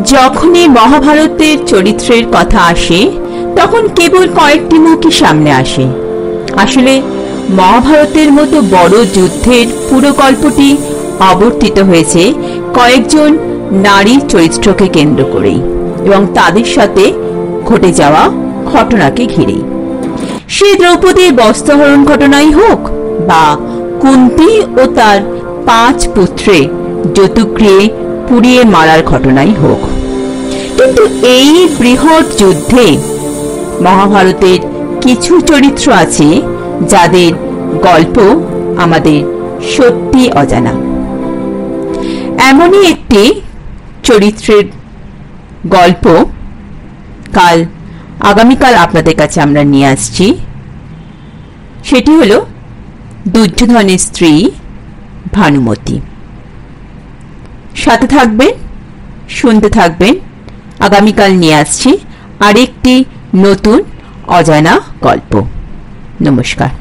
যখনই মহাভারতের চরিত্রের কথা আসে তখন কেবল কয়েকটি মুখই সামনে আসে। আসলে মহাভারতের মতো বড় যুদ্ধের পুরো গল্পটি আবর্তিত হয়েছে কয়েকজন নারীর চরিত্রকে কেন্দ্র করেই এবং তাদের সাথে ঘটে যাওয়া ঘটনাকে ঘিরেই। সে দ্রৌপদীর বস্ত্রহরণ ঘটনাই হোক বা কুন্তী ও তার 5 পুত্রে যতুগৃহে পুড়িয়ে মারার ঘটনাই হোক। কিন্তু এই বৃহৎ যুদ্ধে মহাভারতের কিছু চরিত্র আছে যাদের গল্প আমাদের সত্যি অজানা। এমনই একটি চরিত্রের গল্প আগামীকাল আপনাদের কাছে আমরা নিয়ে আসছি। সেটি হলো দুর্যোধনের স্ত্রী ভানুমতি। সাথে থাকবেন, শুনতে থাকবেন। আগামীকাল নিয়ে আসছি আরেকটি নতুন অজানা গল্প। নমস্কার।